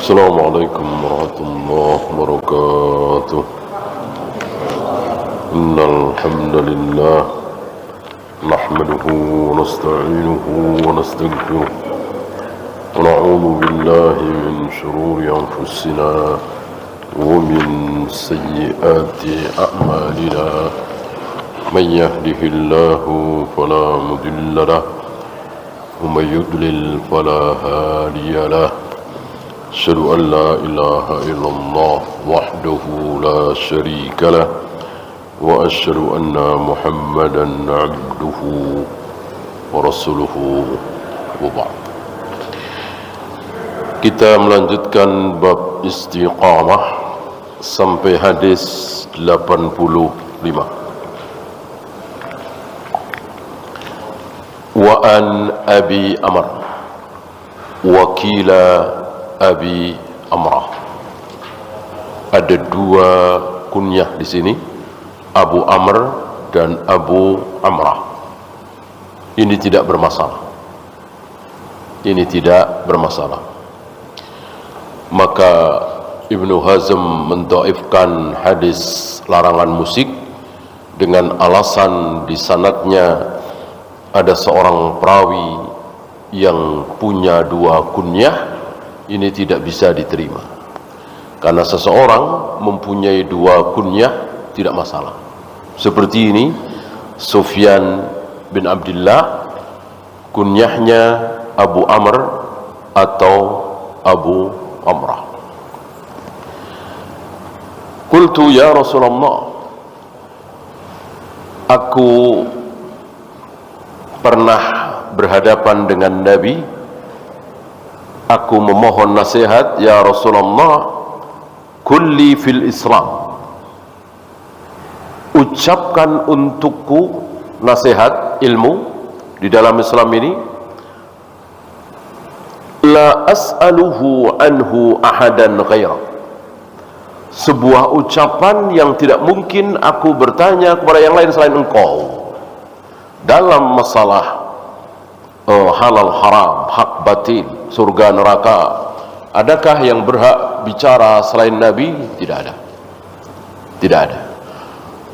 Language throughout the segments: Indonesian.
السلام عليكم ورحمة الله وبركاته. إن الحمد لله نحمده ونستعينه ونستغفره ونعوذ بالله من شرور أنفسنا ومن سيئات أعمالنا. من يهده الله فلا مضل له ومن يضلل فلا هادي له. أشهد أن لا إله إلا الله وحده لا شريك له وأشهد أن محمدا عبده ورسوله وبعد. Kita melanjutkan bab istiqamah sampai hadis 85. Wa an Abi Amr wakila Abi Amrah. Ada dua kunyah di sini, Abu Amr dan Abu Amrah. Ini tidak bermasalah. Ini tidak bermasalah. Maka Ibnu Hazm mendhaifkan hadis larangan musik dengan alasan di sanadnya ada seorang perawi yang punya dua kunyah. Ini tidak bisa diterima karena seseorang mempunyai dua kunyah tidak masalah. Seperti ini Sufyan bin Abdullah, kunyahnya Abu Amr atau Abu Amrah. Qultu ya Rasulullah, aku pernah berhadapan dengan Nabi. Aku memohon nasihat, ya Rasulullah, kulli fil Islam. Ucapkan untukku nasihat ilmu di dalam Islam ini. La as'aluhu anhu ahadan ghaira. Sebuah ucapan yang tidak mungkin aku bertanya kepada yang lain selain engkau dalam masalah halal haram, hak batin, surga neraka. Adakah yang berhak bicara selain Nabi? Tidak ada. Tidak ada.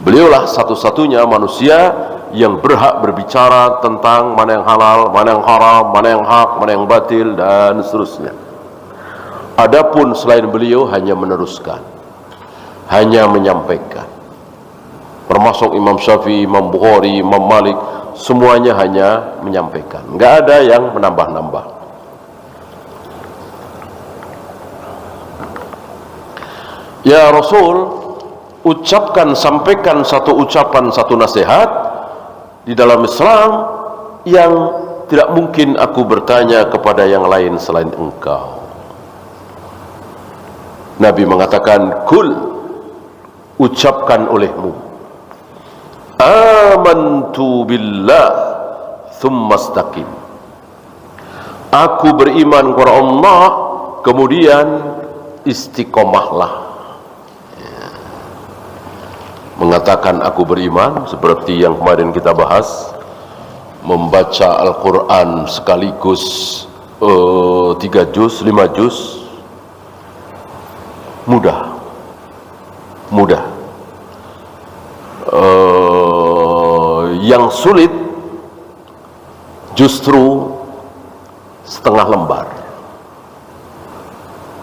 Beliaulah satu-satunya manusia yang berhak berbicara tentang mana yang halal, mana yang haram, mana yang hak, mana yang batil, dan seterusnya. Adapun selain beliau hanya meneruskan, hanya menyampaikan. Termasuk Imam Syafi'i, Imam Bukhari, Imam Malik, semuanya hanya menyampaikan, enggak ada yang menambah-nambah. Ya Rasul, ucapkan, sampaikan satu ucapan, satu nasihat di dalam Islam yang tidak mungkin aku bertanya kepada yang lain selain engkau. Nabi mengatakan, kul, ucapkan olehmu, amantu billah thumma istaqim. Aku beriman kepada Allah, kemudian istiqomahlah. Mengatakan aku beriman seperti yang kemarin kita bahas, membaca Al-Quran sekaligus 3 juz, 5 juz, mudah. Yang sulit justru setengah lembar,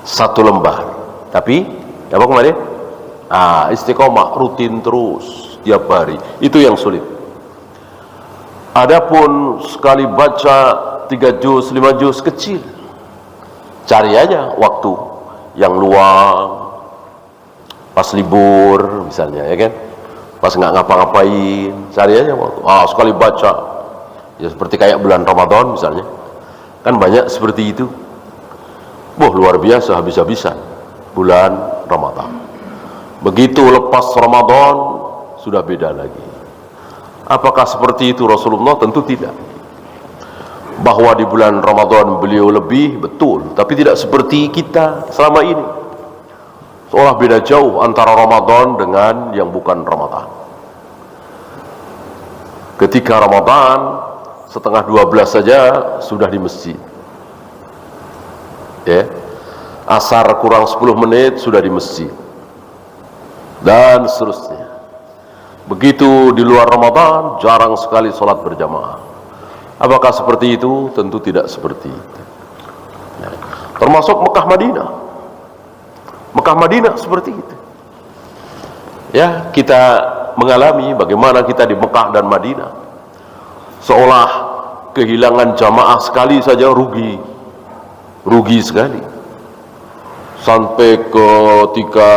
1 lembar. Tapi apa kemarin? Istiqomah, rutin terus tiap hari, itu yang sulit. Adapun sekali baca 3 juz, 5 juz kecil, cari aja waktu yang luang, pas libur misalnya, ya kan, pas nggak ngapa-ngapain, cari aja waktu. Sekali baca, ya seperti kayak bulan Ramadan misalnya, kan banyak seperti itu. Luar biasa, habis-habisan bulan Ramadan. Begitu lepas Ramadan sudah beda lagi. Apakah seperti itu Rasulullah? Tentu tidak. Bahwa di bulan Ramadan beliau lebih, betul, tapi tidak seperti kita selama ini. Seolah beda jauh antara Ramadan dengan yang bukan Ramadan. Ketika Ramadan setengah 12 saja sudah di masjid, ya. asar kurang 10 menit sudah di masjid, dan seterusnya. Begitu di luar Ramadan, jarang sekali sholat berjamaah. Apakah seperti itu? Tentu tidak seperti itu. Termasuk Mekah Madinah. Mekah Madinah seperti itu. Ya, kita mengalami bagaimana kita di Mekah dan Madinah seolah kehilangan jamaah sekali saja rugi sekali. Sampai ketika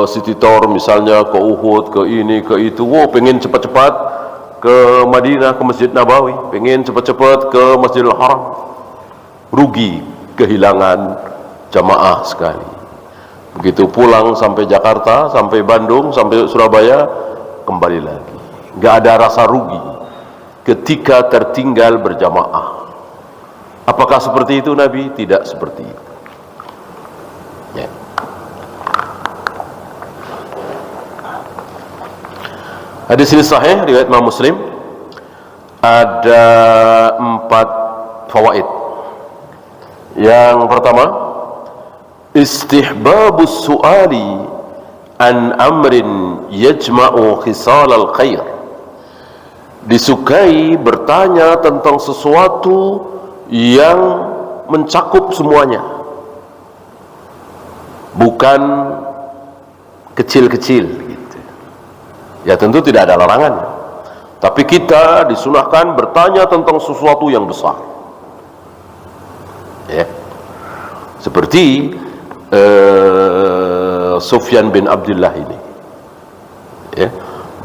City Tour misalnya, ke Uhud, ke ini, ke itu, pengen cepat-cepat ke Madinah, ke Masjid Nabawi, pengen cepat-cepat ke Masjidil Haram, rugi, kehilangan jamaah sekali. Begitu pulang sampai Jakarta, sampai Bandung, sampai Surabaya, kembali lagi. Nggak ada rasa rugi ketika tertinggal berjamaah. Apakah seperti itu Nabi? Tidak seperti itu. Ya. Hadis ini sahih, riwayat Imam Muslim. Ada 4 fawaid. Yang pertama, istihbabus su'ali an amrin yajma'u khisal al-khair. Disukai bertanya tentang sesuatu yang mencakup semuanya, bukan kecil-kecil gitu. Ya tentu tidak ada larangannya, tapi kita disunahkan bertanya tentang sesuatu yang besar, ya. Seperti Sufyan bin Abdullah ini, ya,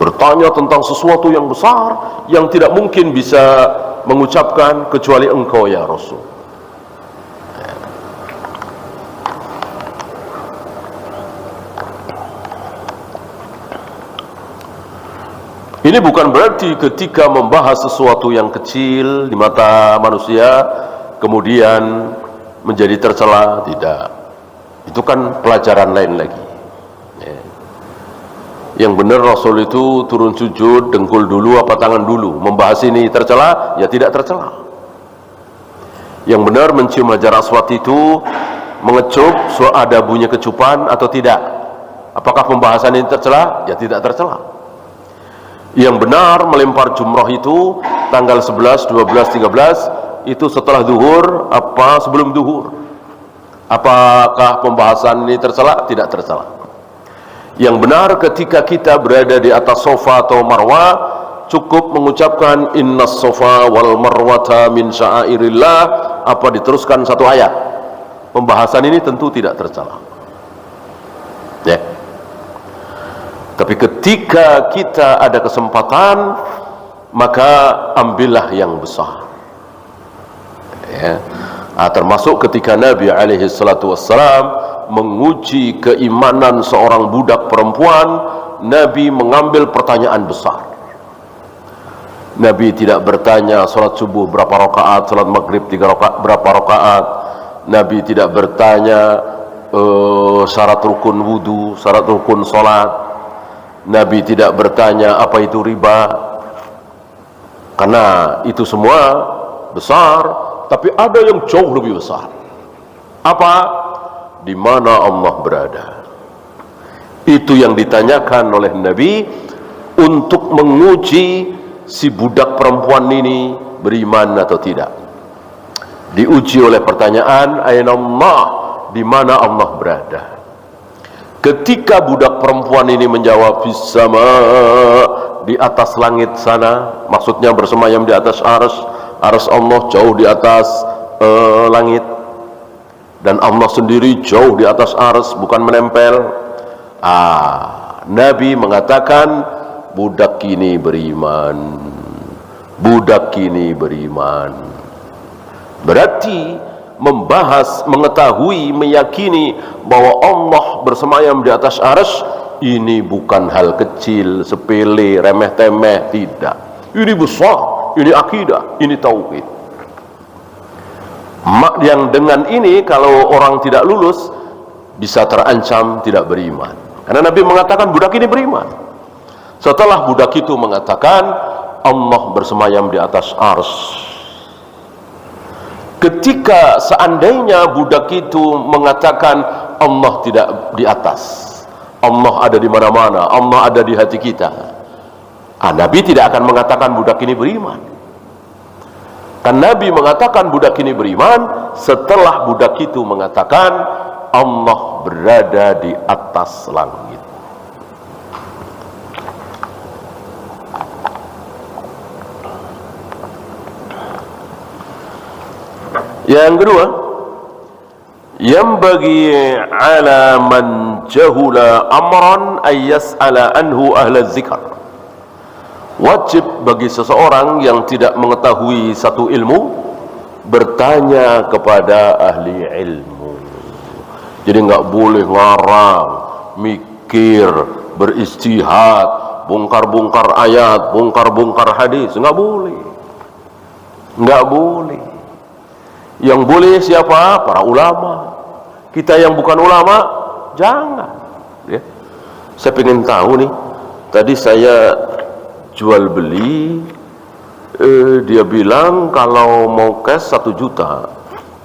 bertanya tentang sesuatu yang besar yang tidak mungkin bisa mengucapkan kecuali engkau ya Rasul. Ini bukan berarti ketika membahas sesuatu yang kecil di mata manusia kemudian menjadi tercela, tidak. Itu kan pelajaran lain lagi. Yang benar Rasul itu turun sujud, dengkul dulu apa tangan dulu? Membahas ini tercela? Ya tidak tercela. Yang benar mencium hajar aswad itu mengecup, ada bunyi kecupan atau tidak? Apakah pembahasan ini tercela? Ya tidak tercela. Yang benar melempar jumrah itu tanggal 11, 12, 13 itu setelah zuhur apa sebelum zuhur? Apakah pembahasan ini tercela? Tidak tercela. Yang benar ketika kita berada di atas sofa atau marwah, cukup mengucapkan innas sofa wal marwata min sya'airillah, apa diteruskan satu ayat. Pembahasan ini tentu tidak tercela, ya. Tapi ketika kita ada kesempatan, maka ambillah yang besar, ya. Termasuk ketika Nabi alaihi salatu wassalam menguji keimanan seorang budak perempuan, Nabi mengambil pertanyaan besar. Nabi tidak bertanya salat subuh berapa rakaat, salat maghrib 3 rakaat berapa rakaat. Nabi tidak bertanya syarat rukun wudu, syarat rukun salat. Nabi tidak bertanya apa itu riba, karena itu semua besar, tapi ada yang jauh lebih besar. Apa? Di mana Allah berada. Itu yang ditanyakan oleh Nabi untuk menguji si budak perempuan ini beriman atau tidak. Diuji oleh pertanyaan aina Allah, di mana Allah berada. Ketika budak perempuan ini menjawab fis-sama, di atas langit sana, maksudnya bersemayam di atas arsy Allah jauh di atas langit, dan Allah sendiri jauh di atas arsy, bukan menempel. Nabi mengatakan budak ini beriman, budak ini beriman. Berarti membahas, mengetahui, meyakini bahwa Allah bersemayam di atas arsy ini bukan hal kecil, sepele, remeh-temeh, tidak. Ini besar, ini akidah, ini tauhid. Yang dengan ini kalau orang tidak lulus bisa terancam tidak beriman, karena Nabi mengatakan budak ini beriman. Setelah budak itu mengatakan Allah bersemayam di atas arsy, ketika seandainya budak itu mengatakan Allah tidak di atas, Allah ada di mana-mana, Allah ada di hati kita, Nabi tidak akan mengatakan budak ini beriman. Kan Nabi mengatakan budak ini beriman setelah budak itu mengatakan Allah berada di atas langit. Yang kedua, yang bagi ala man jahula amran ay yas'ala anhu ahla dzikr. Wajib bagi seseorang yang tidak mengetahui satu ilmu bertanya kepada ahli ilmu. Jadi nggak boleh ngarang, mikir, beristihad, bongkar-bongkar ayat, bongkar-bongkar hadis, nggak boleh. Nggak boleh. Yang boleh siapa? Para ulama. Kita yang bukan ulama, jangan. Ya. Saya pengen tahu nih, tadi saya jual beli, dia bilang kalau mau cash 1 juta,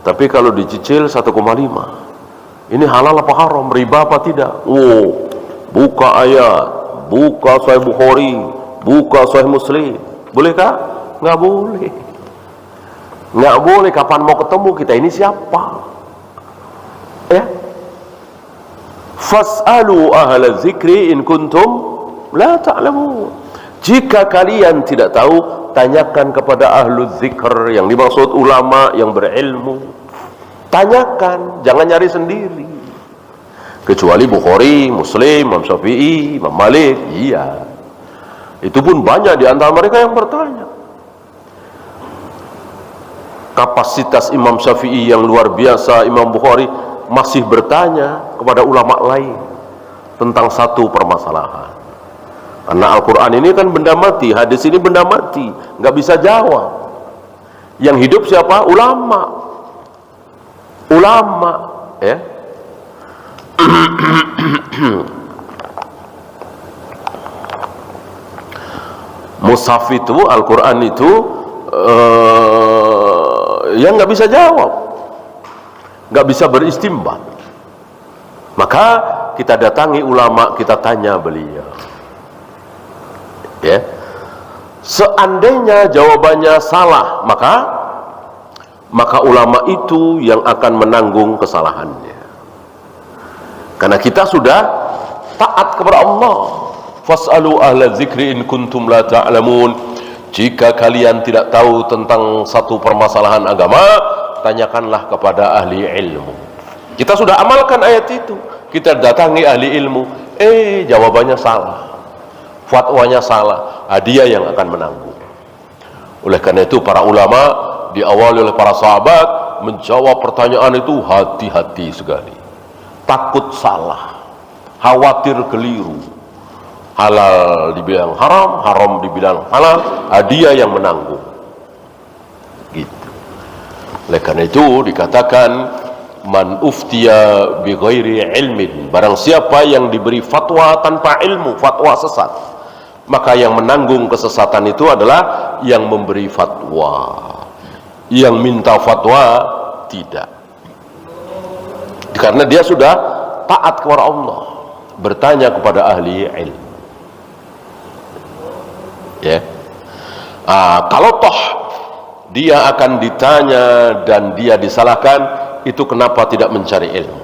tapi kalau dicicil 1,5. Ini halal apa haram? Riba apa tidak? Oh, buka ayat, buka Sahih Bukhari, buka Sahih Muslim. Bolehkah? Nggak boleh. Nggak boleh. Kapan mau ketemu kita ini siapa? Ya. Fas'alu ahla dzikri in kuntum la ta'lamun. Jika kalian tidak tahu, tanyakan kepada ahlu dzikr, yang dimaksud ulama yang berilmu. Tanyakan, jangan nyari sendiri. Kecuali Bukhari, Muslim, Imam Syafi'i, Imam Malik, iya. Itu pun banyak di antara mereka yang bertanya. Kapasitas Imam Syafi'i yang luar biasa, Imam Bukhari masih bertanya kepada ulama lain tentang satu permasalahan. Karena Al-Quran ini kan benda mati, hadis ini benda mati, nggak bisa jawab. Yang hidup siapa? Ulama. Ulama, ya. Mushaf itu, Al-Quran itu yang nggak bisa jawab, nggak bisa beristimbat. Maka kita datangi ulama, kita tanya beliau. Ya, seandainya jawabannya salah, maka ulama itu yang akan menanggung kesalahannya. Karena kita sudah taat kepada Allah. Fas'alu ahla dzikri in kuntum la ta'lamun. Jika kalian tidak tahu tentang satu permasalahan agama, tanyakanlah kepada ahli ilmu. Kita sudah amalkan ayat itu. Kita datangi ahli ilmu, jawabannya salah, fatwanya salah, dia yang akan menanggung. Oleh karena itu para ulama diawali oleh para sahabat menjawab pertanyaan itu hati-hati sekali. Takut salah, khawatir keliru. Halal dibilang haram, haram dibilang halal, dia yang menanggung. Gitu. Oleh karena itu dikatakan man uftiya bi ghairi ilmin, barang siapa yang diberi fatwa tanpa ilmu, fatwa sesat, maka yang menanggung kesesatan itu adalah yang memberi fatwa. Yang minta fatwa tidak. Karena dia sudah taat kepada Allah, bertanya kepada ahli ilmu. Ya. Kalau toh dia akan ditanya dan dia disalahkan, itu kenapa tidak mencari ilmu?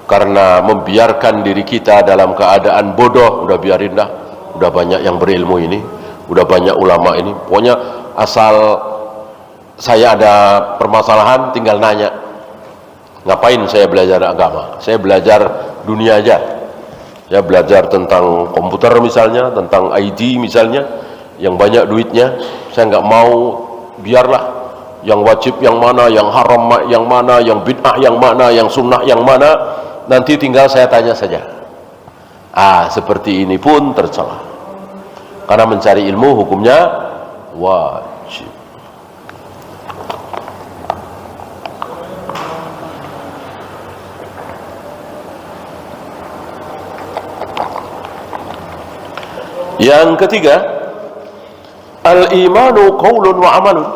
Karena membiarkan diri kita dalam keadaan bodoh, udah biarin dah. Udah banyak yang berilmu ini, udah banyak ulama ini, pokoknya asal saya ada permasalahan tinggal nanya. Ngapain saya belajar agama? Saya belajar dunia aja. Saya belajar tentang komputer misalnya, tentang IT misalnya, yang banyak duitnya. Saya nggak mau, biarlah yang wajib yang mana, yang haram yang mana, yang bid'ah yang mana, yang sunnah yang mana, nanti tinggal saya tanya saja. Seperti ini pun tercela. Karena mencari ilmu hukumnya wajib. Yang ketiga, al-imanu qaulun wa amalun.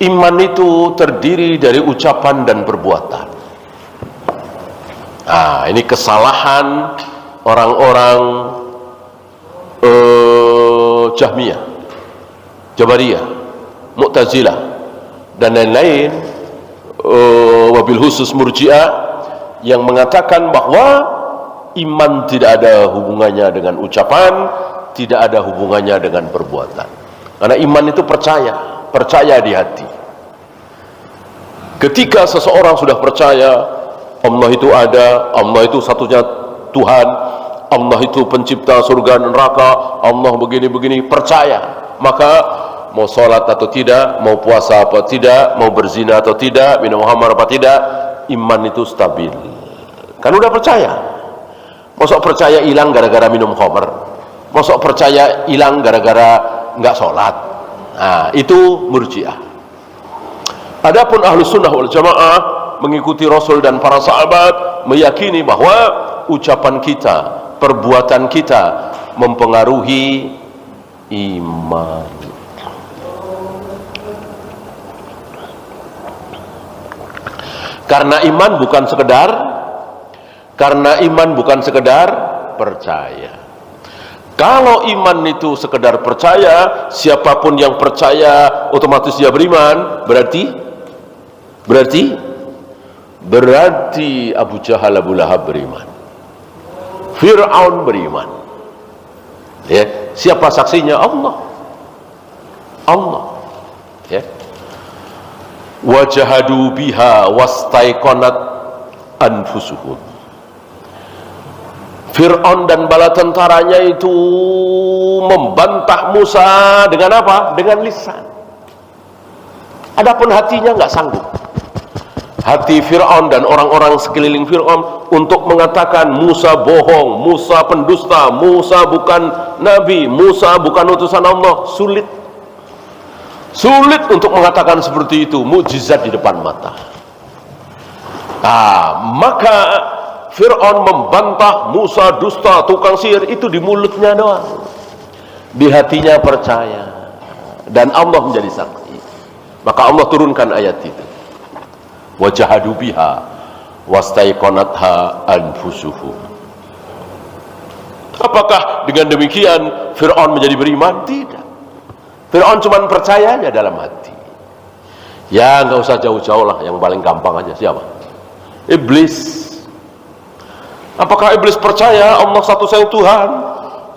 iman itu terdiri dari ucapan dan perbuatan. Nah, ini kesalahan orang-orang Jahmiyah, Jabariyah, Mu'tazilah dan lain-lain, wabil khusus Murji'ah, yang mengatakan bahwa iman tidak ada hubungannya dengan ucapan, tidak ada hubungannya dengan perbuatan. Karena iman itu percaya di hati. Ketika seseorang sudah percaya Allah itu ada, Allah itu satunya Tuhan, Allah itu pencipta surga dan neraka, Allah begini-begini, percaya, maka mau sholat atau tidak, mau puasa atau tidak, mau berzina atau tidak, minum khamar apa tidak, iman itu stabil. Kan udah percaya. Masa percaya hilang gara-gara minum khamar? Masa percaya hilang gara-gara nggak sholat? Nah, itu Murji'ah. Adapun Ahlus Sunnah wal Jamaah mengikuti Rasul dan para sahabat, meyakini bahwa ucapan kita, perbuatan kita mempengaruhi iman. Karena iman bukan sekedar percaya. Kalau iman itu sekedar percaya, siapapun yang percaya otomatis dia beriman. Berarti Abu Jahal, Abu Lahab beriman, Fir'aun beriman. Ya, siapa saksinya? Allah. Ya. Wajahadu biha wastaiqanat anfusuhum. Fir'aun dan bala tentaranya itu membantah Musa dengan apa? Dengan lisan. Adapun hatinya nggak sanggup. Hati Fir'aun dan orang-orang sekeliling Fir'aun untuk mengatakan Musa bohong, Musa pendusta, Musa bukan nabi, Musa bukan utusan Allah, sulit untuk mengatakan seperti itu, mukjizat di depan mata. Maka Fir'aun membantah Musa dusta, tukang sihir, itu di mulutnya doang, di hatinya percaya, dan Allah menjadi saksi. Maka Allah turunkan ayat itu, wajahadu biha wastaiqanatha anfusuhum. Apakah dengan demikian Fir'aun menjadi beriman? Tidak. Fir'aun cuma percayanya dalam hati. Ya nggak usah jauh-jauh lah, yang paling gampang aja siapa? Iblis. Apakah iblis percaya Allah satu-satunya Tuhan?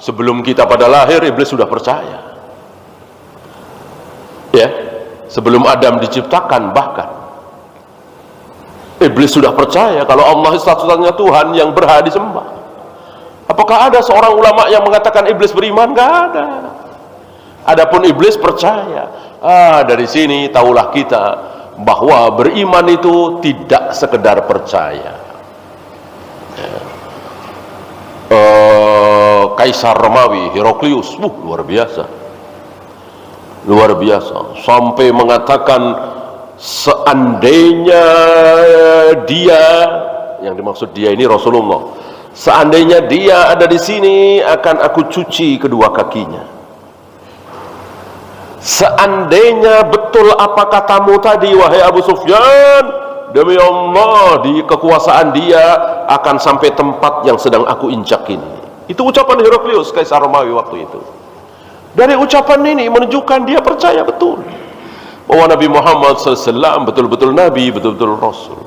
Sebelum kita pada lahir, iblis sudah percaya. Ya, sebelum Adam diciptakan bahkan iblis sudah percaya kalau Allah satu-satunya Tuhan yang berhak disembah. Apakah ada seorang ulama yang mengatakan iblis beriman? Nggak ada. Adapun iblis percaya. Dari sini tahulah kita bahwa beriman itu tidak sekedar percaya. Kaisar Romawi Heraklius, luar biasa, sampai mengatakan seandainya dia, yang dimaksud dia ini Rasulullah, seandainya dia ada di sini akan aku cuci kedua kakinya. Seandainya betul apa katamu tadi wahai Abu Sufyan, demi Allah di kekuasaan dia akan sampai tempat yang sedang aku injak ini. Itu ucapan Heraklius, Kaisar Romawi waktu itu. Dari ucapan ini menunjukkan dia percaya betul bahwa Nabi Muhammad SAW betul-betul Nabi, betul-betul Rasul.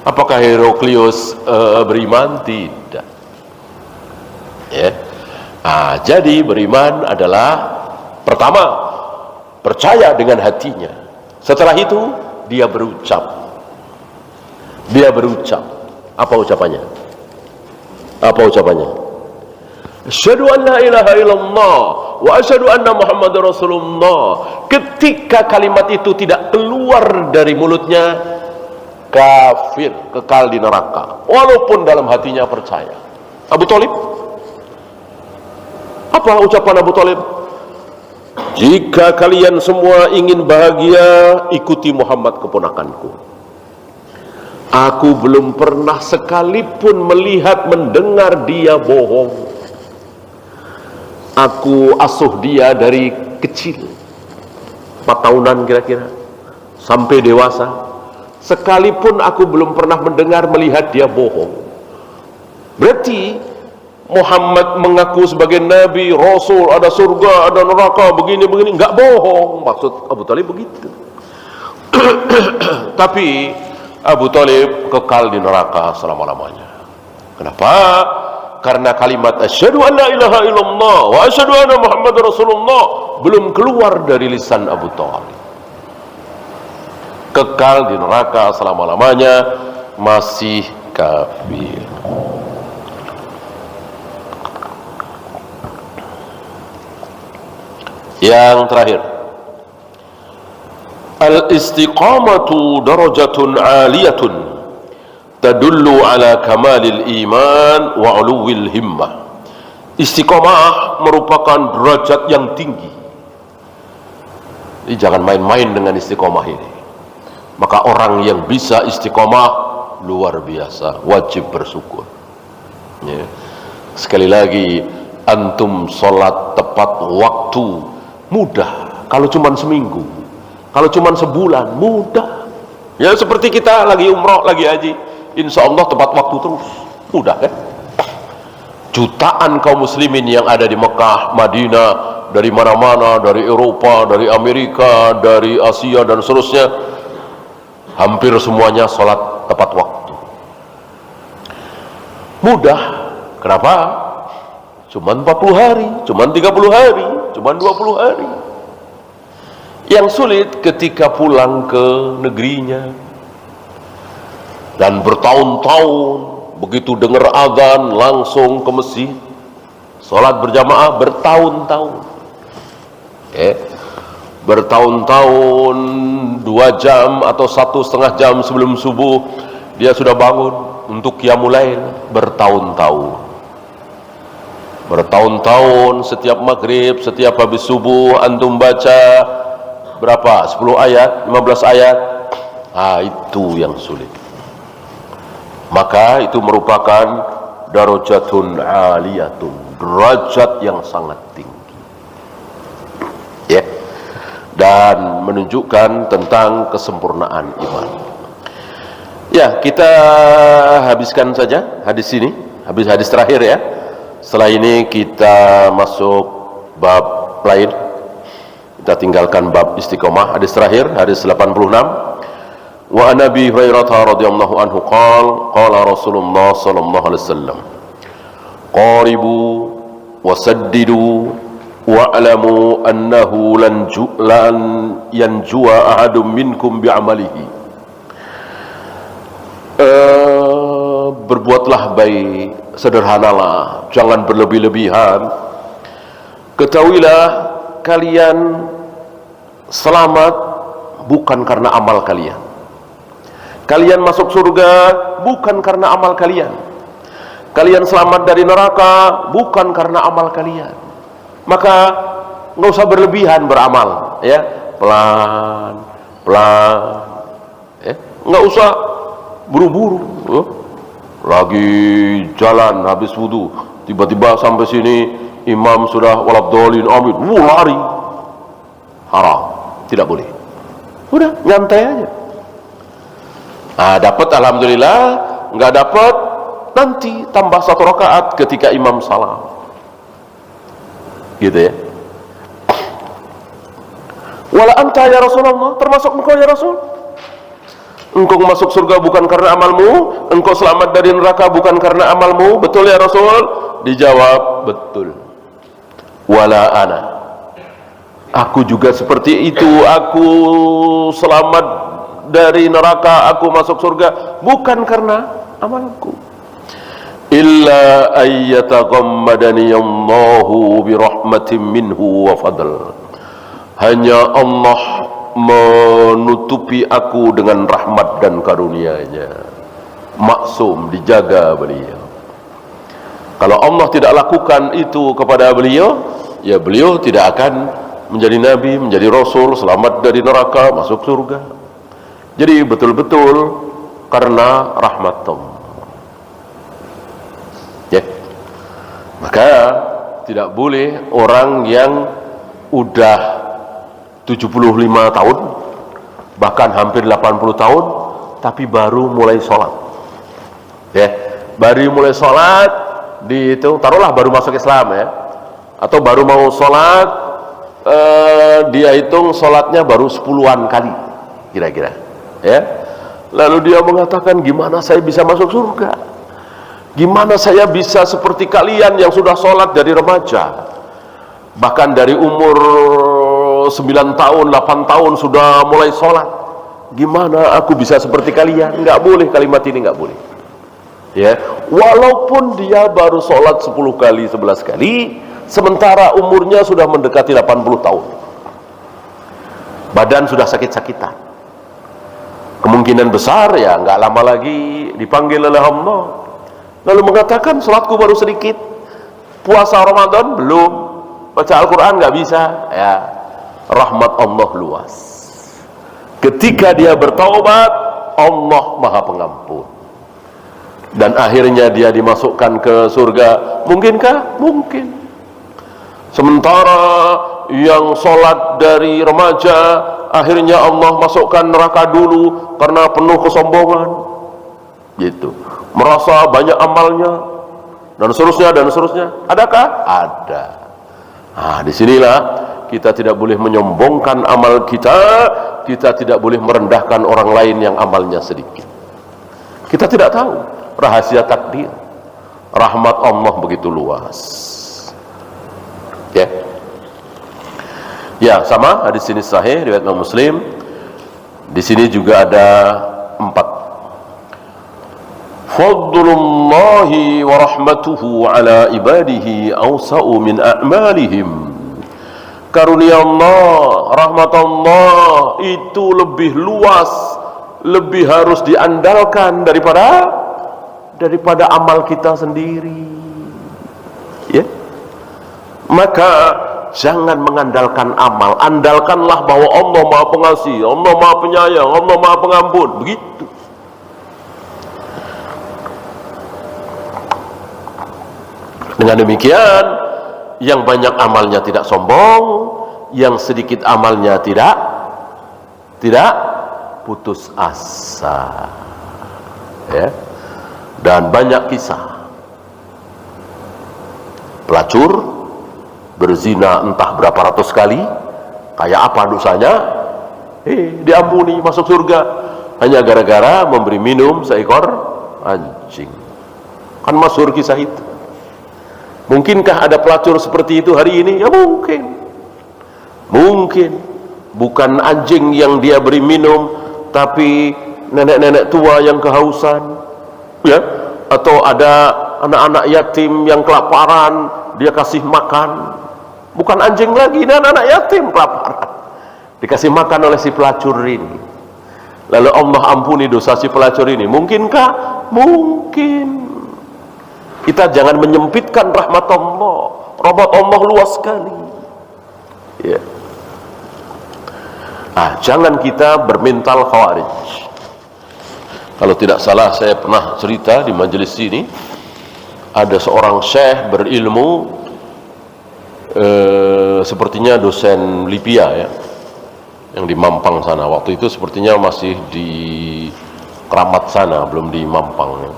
Apakah Heraklius beriman? Tidak. Ya. Jadi beriman adalah pertama percaya dengan hatinya. Setelah itu dia berucap. Apa ucapannya? Asyhadu an la ilaha illallah wa asyhadu anna Muhammadar Rasulullah. Ketika kalimat itu tidak keluar dari mulutnya, kafir, kekal di neraka, walaupun dalam hatinya percaya. Abu Thalib, apa ucapan Abu Thalib? Jika kalian semua ingin bahagia, ikuti Muhammad keponakanku. Aku belum pernah sekalipun melihat, mendengar dia bohong. Aku asuh dia dari kecil. 4 tahunan kira-kira, sampai dewasa. Sekalipun aku belum pernah mendengar melihat dia bohong. Berarti Muhammad mengaku sebagai Nabi, Rasul, ada surga, ada neraka, begini-begini, nggak bohong. Maksud Abu Talib begitu. Tapi Abu Talib kekal di neraka selama-lamanya. Kenapa? Karena kalimat asyhadu an la ilaha illallah wa asyhadu anna Muhammadar Rasulullah belum keluar dari lisan Abu Talib. Kekal di neraka selama-lamanya, masih kafir. Yang terakhir, al-istiqamatu darajatun 'aliyatun tadullu ala kamalil iman wa 'uluwil himmah. Istiqamah merupakan derajat yang tinggi. Jadi jangan main-main dengan istiqamah ini. Maka orang yang bisa istiqamah luar biasa, wajib bersyukur. Ya. Sekali lagi, antum sholat tepat waktu mudah. Kalau cuma seminggu, kalau cuma sebulan, mudah. Ya seperti kita lagi umroh, lagi haji, insya Allah tepat waktu terus, mudah kan? Jutaan kaum muslimin yang ada di Mekah, Madinah, dari mana-mana, dari Eropa, dari Amerika, dari Asia dan seterusnya, hampir semuanya sholat tepat waktu. Mudah. Kenapa? Cuman 40 hari, cuman 30 hari, cuman 20 hari. Yang sulit ketika pulang ke negerinya dan bertahun-tahun, begitu dengar azan langsung ke masjid, sholat berjamaah bertahun-tahun. Bertahun-tahun, 2 jam atau 1,5 jam sebelum subuh dia sudah bangun untuk qiyamul lail. Bertahun-tahun setiap maghrib, setiap habis subuh antum baca berapa? 10 ayat, 15 ayat. Itu yang sulit. Maka itu merupakan darajatun 'aliyatun, derajat yang sangat tinggi. Ya. Dan menunjukkan tentang kesempurnaan iman. Ya, kita habiskan saja hadis ini, hadis terakhir ya. Setelah ini kita masuk bab lain. Kita tinggalkan bab istiqomah. Hadis terakhir, hadis 86. Wa an Abi Hurairah radhiyallahu anhu qala Rasulullah sallallahu alaihi wasallam, qaribu wasaddidu wa'lamu annahu lan yanjua ahadum minkum bi'amalihi. Berbuatlah baik, sederhanalah, jangan berlebih-lebihan. Ketahuilah kalian selamat bukan karena amal kalian. Kalian masuk surga bukan karena amal kalian. Kalian selamat dari neraka bukan karena amal kalian. Maka nggak usah berlebihan beramal, ya, pelan, ya, nggak usah buru-buru. Lagi jalan habis wudu, tiba-tiba sampai sini imam sudah walabdolin amin, lari, haram, tidak boleh. Udah nyantai aja. Dapat alhamdulillah, nggak dapat nanti tambah 1 rakaat ketika imam salam. Gitu ya. Wala anta ya Rasulullah, termasuk engkau ya Rasul. Engkau masuk surga bukan karena amalmu, engkau selamat dari neraka bukan karena amalmu, betul ya Rasul? Dijawab, betul. Wala ana, aku juga seperti itu, aku selamat dari neraka, aku masuk surga bukan karena amalku. Illa ayyataghammadani Allahu birahmatin minhu wa fadl. Hanya Allah menutupi aku dengan rahmat dan karunia-Nya. Maksum, dijaga beliau. Kalau Allah tidak lakukan itu kepada beliau, ya beliau tidak akan menjadi nabi, menjadi rasul, selamat dari neraka, masuk surga. Jadi betul-betul karena rahmat Allah. Ya. Maka tidak boleh orang yang udah 75 tahun, bahkan hampir 80 tahun, tapi baru mulai sholat. Ya, baru mulai sholat, dihitung, taruhlah baru masuk Islam ya, atau baru mau sholat, dia hitung sholatnya baru 10-an kali, kira-kira. Ya, lalu dia mengatakan, gimana saya bisa masuk surga? Gimana saya bisa seperti kalian yang sudah sholat dari remaja, bahkan dari umur 9 tahun, 8 tahun sudah mulai sholat. Gimana aku bisa seperti kalian? Nggak boleh, kalimat ini nggak boleh. Ya, walaupun dia baru sholat 10 kali, 11 kali, sementara umurnya sudah mendekati 80 tahun. Badan sudah sakit-sakitan. Kemungkinan besar ya nggak lama lagi dipanggil oleh Allah. Lalu mengatakan, sholatku baru sedikit, puasa Ramadan belum, baca Al-Quran nggak bisa. Ya, rahmat Allah luas. Ketika dia bertaubat, Allah Maha Pengampun, dan akhirnya dia dimasukkan ke surga. Mungkinkah? Mungkin. Sementara yang sholat dari remaja, akhirnya Allah masukkan neraka dulu karena penuh kesombongan, gitu, merasa banyak amalnya, dan seterusnya dan seterusnya. Adakah? Ada. Nah, disinilah kita tidak boleh menyombongkan amal kita, kita tidak boleh merendahkan orang lain yang amalnya sedikit. Kita tidak tahu rahasia takdir. Rahmat Allah begitu luas. Ya, ya, sama hadis ini sahih riwayat Imam Muslim. Di sini juga ada 4. Fadlullahi wa rahmatuhu ala ibadihi awsa'u min a'malihim. Karunia Allah, rahmat Allah itu lebih luas, lebih harus diandalkan daripada amal kita sendiri. Ya, maka jangan mengandalkan amal, andalkanlah bahwa Allah Maha Pengasih, Allah Maha Penyayang, Allah Maha Pengampun. Begitu. Dengan demikian, yang banyak amalnya tidak sombong, yang sedikit amalnya tidak putus asa. Ya. Dan banyak kisah pelacur berzina entah berapa ratus kali, kayak apa dosanya, diampuni, masuk surga, hanya gara-gara memberi minum seekor anjing. Kan masyhur kisah itu. Mungkinkah ada pelacur seperti itu hari ini? Ya mungkin. Mungkin. Bukan anjing yang dia beri minum, tapi nenek-nenek tua yang kehausan, ya, atau ada anak-anak yatim yang kelaparan, dia kasih makan. Bukan anjing lagi, ini anak-anak yatim kelaparan, dikasih makan oleh si pelacur ini. Lalu Allah ampuni dosa si pelacur ini. Mungkinkah? Mungkin. Kita jangan menyempitkan rahmat Allah. Rahmat Allah luas sekali. Ya. Nah, jangan kita bermental khawarij. Kalau tidak salah, saya pernah cerita di majelis ini, ada seorang syekh berilmu, sepertinya dosen Libya ya, yang di Mampang sana. Waktu itu sepertinya masih di Keramat sana, belum di Mampang ya.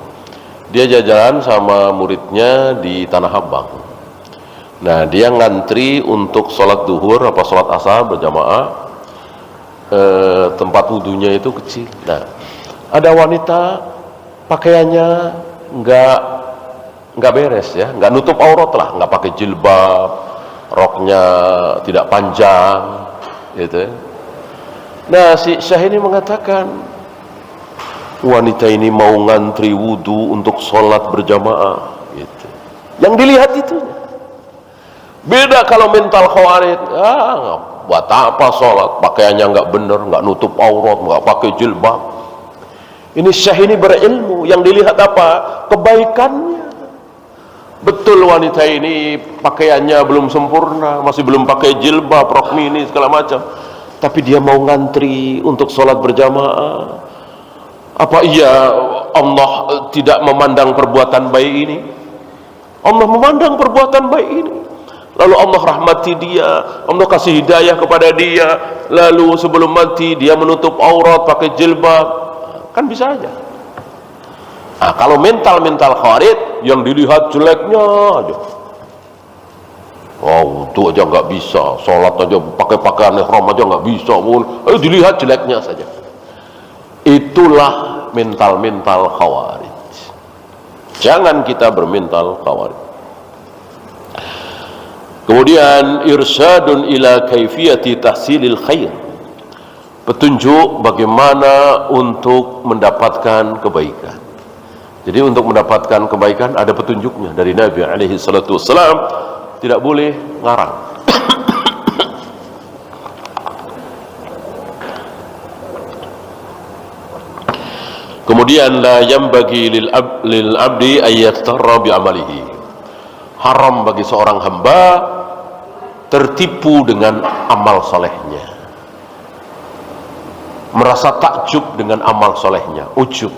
Dia jalan sama muridnya di Tanah Abang. Nah, dia ngantri untuk sholat duhur apa sholat asar berjamaah. Tempat wudhunya itu kecil. Nah, ada wanita pakaiannya nggak beres ya, nggak nutup aurat lah, nggak pakai jilbab, roknya tidak panjang, gitu. Nah, si syekh ini mengatakan, wanita ini mau ngantri wudhu untuk sholat berjamaah, gitu. Yang dilihat itu. Beda kalau mental khawarij, buat apa sholat? Pakaiannya nggak bener, nggak nutup aurat, nggak pakai jilbab. Ini syekh ini berilmu, yang dilihat apa? Kebaikannya. Betul wanita ini pakaiannya belum sempurna, masih belum pakai jilbab, rok mini segala macam, tapi dia mau ngantri untuk sholat berjamaah. Apa iya Allah tidak memandang perbuatan baik ini? Allah memandang perbuatan baik ini. lalu Allah rahmati dia, Allah kasih hidayah kepada dia, lalu sebelum mati dia menutup aurat pakai jilbab, kan bisa aja. Nah, kalau mental khawarij yang dilihat jeleknya aja, oh itu aja nggak bisa, sholat aja pakai pakaian ihram aja nggak bisa, dilihat jeleknya saja. Itulah mental khawarij. Jangan kita bermental khawarij. Kemudian irsyadun ila kaifiyati tahsilil khair, petunjuk bagaimana untuk mendapatkan kebaikan. Jadi untuk mendapatkan kebaikan ada petunjuknya dari Nabi alaihi salatu wassalam, tidak boleh ngarang. Kemudian la yanbaghi lil abdi ayyaghtarra bi amalihi. Haram bagi seorang hamba tertipu dengan amal solehnya, merasa takjub dengan amal solehnya, ujub.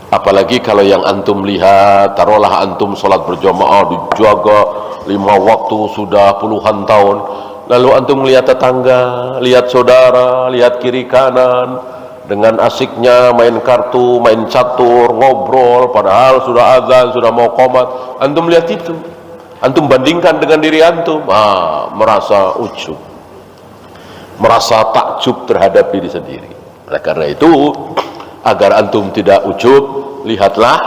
Apalagi kalau yang antum lihat, taruhlah antum sholat berjamaah dijaga 5 waktu sudah puluhan tahun, lalu antum lihat tetangga, lihat saudara, lihat kiri kanan dengan asiknya main kartu, main catur, ngobrol, padahal sudah azan, sudah mau qomat. Antum lihat itu, antum bandingkan dengan diri antum, merasa ujub, merasa takjub terhadap diri sendiri. Oleh karena itu, agar antum tidak ujub, lihatlah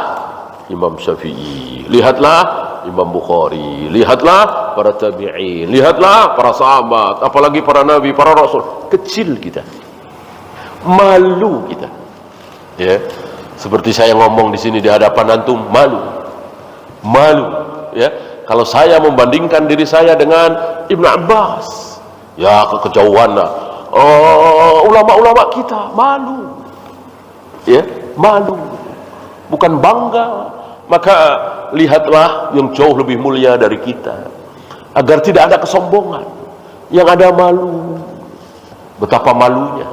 Imam Syafi'i, lihatlah Imam Bukhari, lihatlah para tabi'in, lihatlah para sahabat, apalagi para nabi, para rasul. Kecil kita, malu kita, ya. Seperti saya ngomong di sini di hadapan antum, malu, ya. Kalau saya membandingkan diri saya dengan Ibnu Abbas, ya kejauhan lah. Ulama-ulama kita malu, ya, malu, bukan bangga. Maka lihatlah yang jauh lebih mulia dari kita, agar tidak ada kesombongan, yang ada malu. Betapa malunya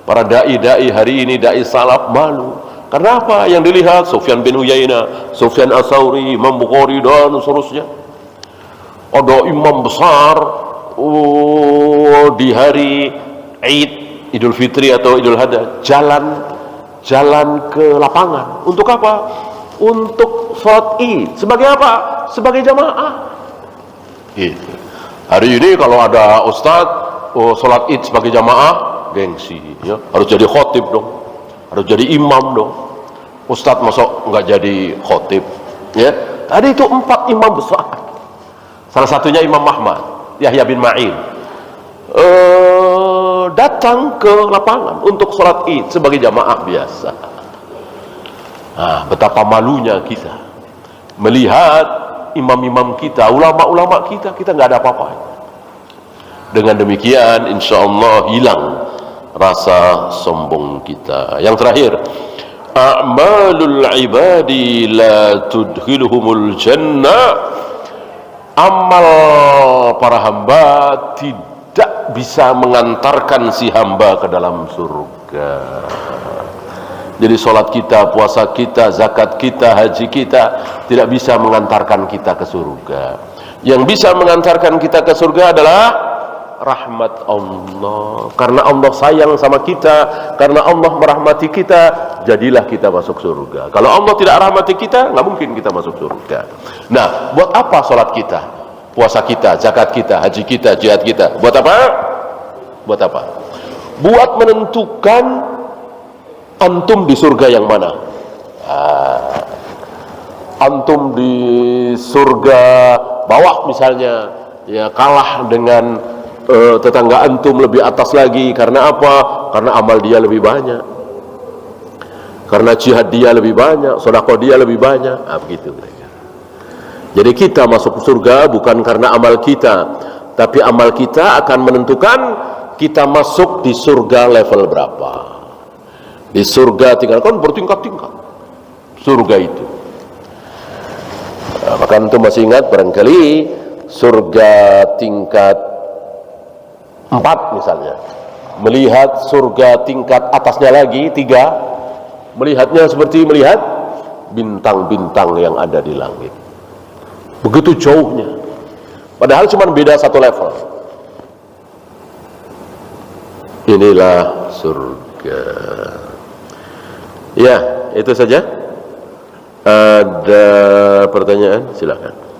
para dai-dai hari ini, dai salaf malu. Karena apa? Yang dilihat Sufyan bin Uyainah, Sufyan Ats-Tsauri, Imam Bukhari dan seterusnya. Ada imam besar di hari Id, Idul Fitri atau Idul Adha, jalan ke lapangan. Untuk apa? Untuk sholat Id. Sebagai apa? Sebagai jamaah. Gitu. Hari ini kalau ada ustadz sholat Id sebagai jamaah, gengsi, ya. Harus jadi khotib dong, harus jadi imam dong. Ustadz masuk nggak jadi khotib, ya. Tadi itu 4 imam besar, salah satunya Imam Ahmad, Yahya bin Ma'in, datang ke lapangan untuk sholat Id sebagai jamaah biasa. Nah, betapa malunya kita melihat imam-imam kita, ulama-ulama kita nggak ada apa-apa. Dengan demikian insya Allah hilang rasa sombong kita. Yang terakhir, a'malul ibadi la tudkhiluhumul jannah. Amal para hamba tidak bisa mengantarkan si hamba ke dalam surga. Jadi sholat kita, puasa kita, zakat kita, haji kita tidak bisa mengantarkan kita ke surga. Yang bisa mengantarkan kita ke surga adalah rahmat Allah. Karena Allah sayang sama kita, karena Allah merahmati kita, jadilah kita masuk surga. Kalau Allah tidak rahmati kita, nggak mungkin kita masuk surga. Nah, buat apa sholat kita, puasa kita, zakat kita, haji kita, jihad kita? Buat apa? Buat apa? Buat menentukan antum di surga yang mana. Antum di surga bawah misalnya, ya kalah dengan tetangga antum lebih atas lagi. Karena apa? Karena amal dia lebih banyak, karena jihad dia lebih banyak, sedekah dia lebih banyak. Begitu mereka. Jadi kita masuk surga bukan karena amal kita, tapi amal kita akan menentukan kita masuk di surga level berapa. Di surga tinggal kan bertingkat-tingkat surga itu. Maka antum masih ingat barangkali surga tingkat 4 misalnya, melihat surga tingkat atasnya lagi 3, melihatnya seperti melihat bintang-bintang yang ada di langit. Begitu jauhnya. Padahal cuma beda satu level. Inilah surga. Ya, itu saja. Ada pertanyaan? Silakan.